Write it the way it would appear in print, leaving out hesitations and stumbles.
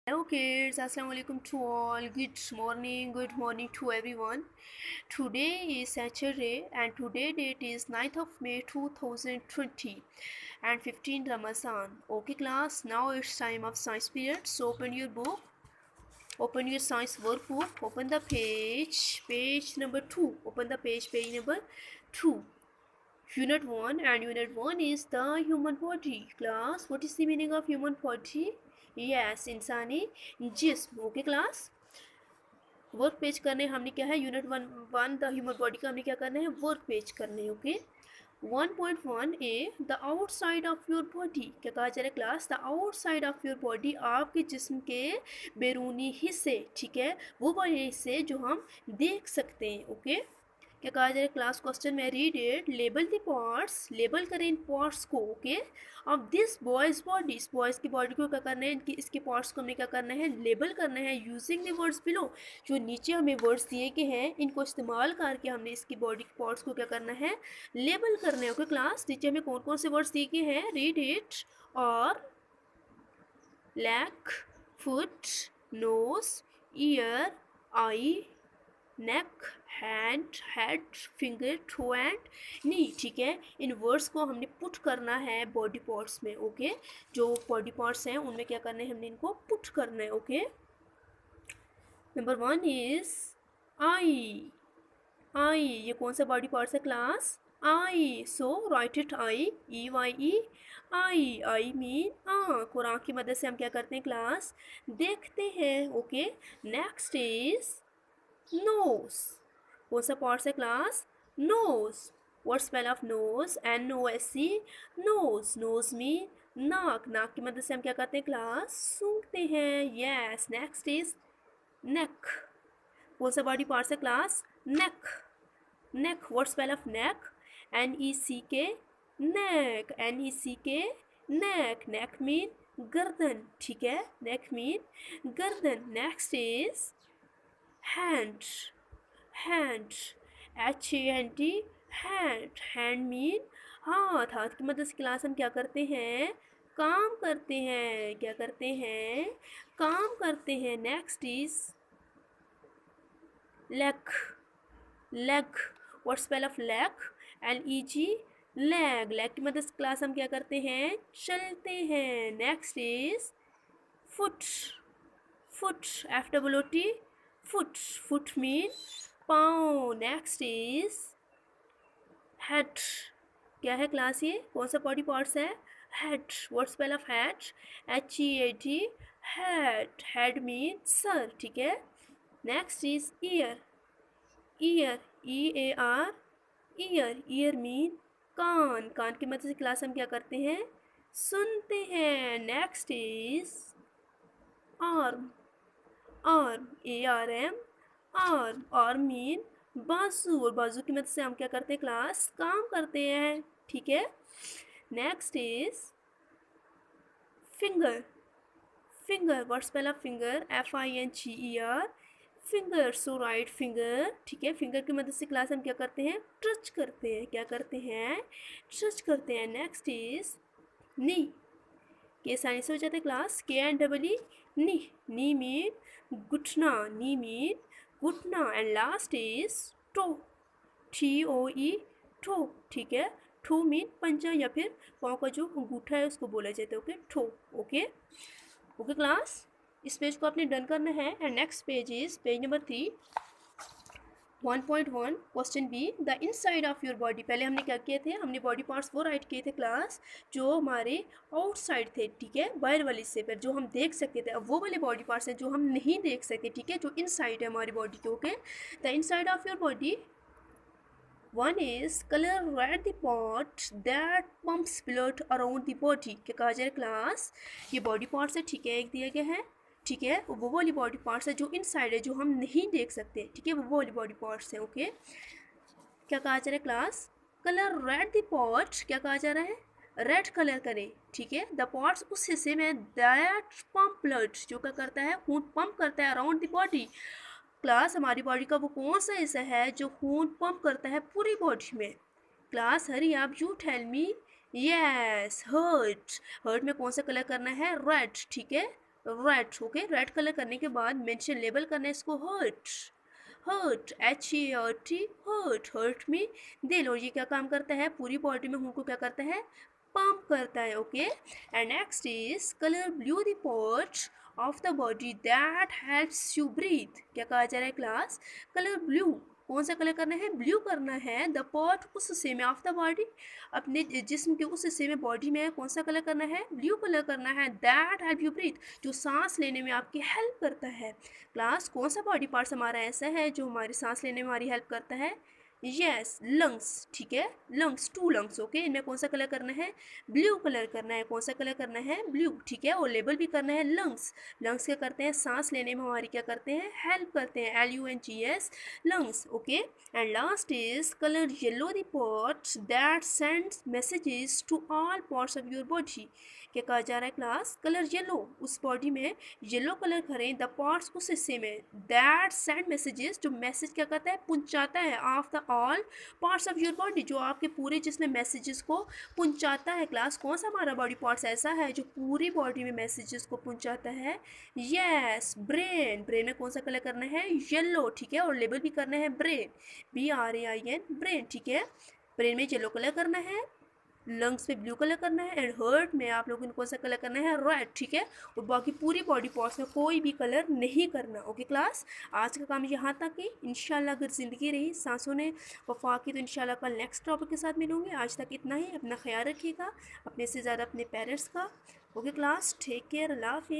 Hello kids, assalamu alaikum to all. Good morning to everyone. Today is Saturday and today date is 9th of May 2020 and 15 Ramadan. Okay class, now it's time of science period. So open your book, open your science workbook, open the page number 2. Open the page number 2. Unit 1 and Unit 1 is the human body. Class, what is the meaning of human body? Yes, इंसानी जिस्म. Okay class, work page करने हमने क्या है unit one the human body का हमने क्या करना है वर्क पेज करने. Okay 1.1 A the outside of your body. क्या कहा जा रहा है class? The outside of your body, आपके जिस्म के बैरूनी हिस्से. ठीक है, वो वाले हिस्से जो हम देख सकते हैं. ओके क्या कहा जा रहा है क्लास? क्वेश्चन में read it. Label the parts, label करें इन पार्ट्स को. ओके अब दिस बॉयज बॉडी, इस बॉयज़ की बॉडी को क्या करना है, इनकी इसके पार्ट्स को हमें क्या करना है लेबल करना है यूजिंग द वर्ड्स बिलो. जो नीचे हमें वर्ड्स दिए गए हैं इनको इस्तेमाल करके हमने इसकी बॉडी के पार्ट्स को क्या करना है लेबल करना है. ओके क्लास, नीचे हमें कौन कौन से वर्ड्स दिए गए हैं? Read it. और leg, foot, nose, ear, eye, neck, hand, head, finger, toe and knee. ठीक है, इन वर्ड्स को हमने पुट करना है बॉडी पार्ट्स में. ओके जो बॉडी पार्ट्स हैं उनमें क्या करना है हमने इनको पुट करना है. Okay number 1 is eye. Eye ये कौन सा बॉडी पार्ट्स है class? Eye. So write it eye, E Y E. Eye, I mean आँख, और आँख की मदद से हम क्या करते हैं क्लास? देखते हैं. Okay next is nose. कौन सा पार्ट्स है class? Nose. What spell of nose? NOSE. Nose. Nose mean नाक, नाक की मदद से हम क्या करते हैं क्लास? सूंघते हैं. यस. नेक्स्ट इज नेक. कौन सा बॉडी पार्ट्स है class? Neck. Neck. What spell of neck? NECK. Neck. NECK. Neck. Neck mean गर्दन. ठीक है, नेक मीन गर्दन. Next is hand. Hand. HAND. Hand. Hand mean हाथ. हाथ की मदद से क्लास हम क्या करते हैं? काम करते हैं. क्या करते हैं? काम करते हैं. Next is leg. Leg. What spell of leg? LEG. Leg. Leg की मदद से क्लास हम क्या करते हैं? चलते हैं. Next is foot. Foot. FOOT. Foot. Foot mean पाँव. Next is head. क्या है क्लास? ये कौन सा बॉडी पार्ट्स है? Head. What spell of head? HEAD. Head. Head mean सर. ठीक है. Next is ear. Ear. EAR. Ear. Ear mean कान. कान की मदद से क्लास हम क्या करते हैं? सुनते हैं. Next is arm. Arm. ARM. Arm. Arm mean बाजू, और बाजू की मदद से हम क्या करते हैं क्लास? काम करते हैं. ठीक है. Next is finger. Finger. What spell of finger? FINGER. Finger. So right finger. ठीक है, फिंगर की मदद से क्लास हम क्या करते हैं? टच करते हैं. क्या करते हैं? टच करते हैं. Next is knee. के साइंस से हो जाता है class? KNEE. Knee. Knee mean घुटना. नी मीन घुटना. And last is toe. TOE. Toe. ठीक है, टो मीन पंजा या फिर पाँव का जो अंगूठा है उसको बोला जाता है. Okay toe. Okay okay class, इस पेज को आपने डन करना है. And next page is page number 3. 1.1 question B. The inside of your body. पहले हमने क्या किए थे? हमने बॉडी पार्ट्स वो राइट किए थे क्लास जो हमारे आउटसाइड थे. ठीक है, बाहर वाले हिस्से पर जो हम देख सकते थे. अब वो वाले बॉडी पार्ट्स हैं जो हम नहीं देख सकते. ठीक है, जो इनसाइड है हमारी बॉडी के. Okay the inside of your body. 1 is color red the part that pumps blood around the body. क्या कहा जाए क्लास? ये बॉडी पार्ट्स है. ठीक है, एक दिया गया है. ठीक है, वो वाली बॉडी पार्ट्स है जो इनसाइड है, जो हम नहीं देख सकते. ठीक है, वो वाली बॉडी पार्ट्स है. ओके क्या कहा जा रहा है class? Colour read the part. क्या कहा जा रहा है? रेड कलर करे. ठीक है, द पार्ट्स उस हिस्से में दैट पंप ब्लड, जो क्या करता है? खून पंप करता है अराउंड द बॉडी. क्लास हमारी बॉडी का वो कौन सा हिस्सा है जो खून पंप करता है पूरी बॉडी में? क्लास हरी आप you tell me. Yes, heart. Heart में कौन सा कलर करना है? रेड. ठीक है, रेड, ओके। रेड कलर करने के बाद मेंशन लेबल करना है इसको heart, heart, HART, heart, heart में दिल। और ये क्या काम करता है, पूरी बॉडी में खून को क्या करता है, पंप करता है, okay. And next is colour blue the part of the body that helps you breathe. क्या कहा जा रहा है क्लास, कलर ब्लू, कौन सा कलर करना है, ब्लू करना है, द पार्ट उस हिस्से में ऑफ द बॉडी, अपने जिस्म के उस हिस्से में बॉडी में कौन सा कलर करना है, ब्लू कलर करना है, दैट हेल्प यू ब्रीथ, जो सांस लेने में आपकी हेल्प करता है। क्लास कौन सा बॉडी पार्ट्स हमारा ऐसा है जो हमारी सांस लेने में हमारी हेल्प करता है, यस लंग्स, ठीक है, लंग्स, 2 लंग्स, ओके। इनमें कौन सा कलर करना है, ब्लू कलर करना है, कौन सा कलर करना है, ब्लू, ठीक है। और लेबल भी करना है लंग्स, लंग्स क्या करते हैं, सांस लेने में हमारी क्या करते हैं, हेल्प करते हैं, LUNGS, lungs, okay. And last is colour yellow the parts that sends messages to all parts of your body. क्या कहा जा रहा है क्लास, कलर येलो, उस बॉडी में येलो कलर करें, द पार्ट्स उस हिस्से में दैट सेंड मैसेजेस, जो मैसेज क्या करता है, पहुंचाता है, of the all parts of your body, जो आपके पूरे जिसमें मैसेजेस को पहुंचाता है। क्लास कौन सा हमारा बॉडी पार्ट्स ऐसा है जो पूरी बॉडी में मैसेजेस को पहुंचाता है, यस ब्रेन, ब्रेन में कौन सा कलर करना है, येलो, ठीक है। और लेबल भी करना है ब्रेन, BRAIN, ब्रेन, ठीक है। ब्रेन में येलो कलर करना है, लंग्स पे ब्लू कलर करना है, एंड हर्ट में आप लोगों को कौन सा कलर करना है, रेड, ठीक है। और बाकी पूरी बॉडी पार्ट्स में कोई भी कलर नहीं करना, ओके क्लास। आज का काम यहाँ तक ही, इंशाल्लाह अगर ज़िंदगी रही, सांसों ने वफा की, तो इंशाल्लाह कल नेक्स्ट टॉपिक के साथ मिलूंगी। आज तक इतना ही, अपना ख्याल रखिएगा, अपने से ज़्यादा अपने पेरेंट्स का, ओके क्लास, टेक केयर, अल्लाह हाफिज़।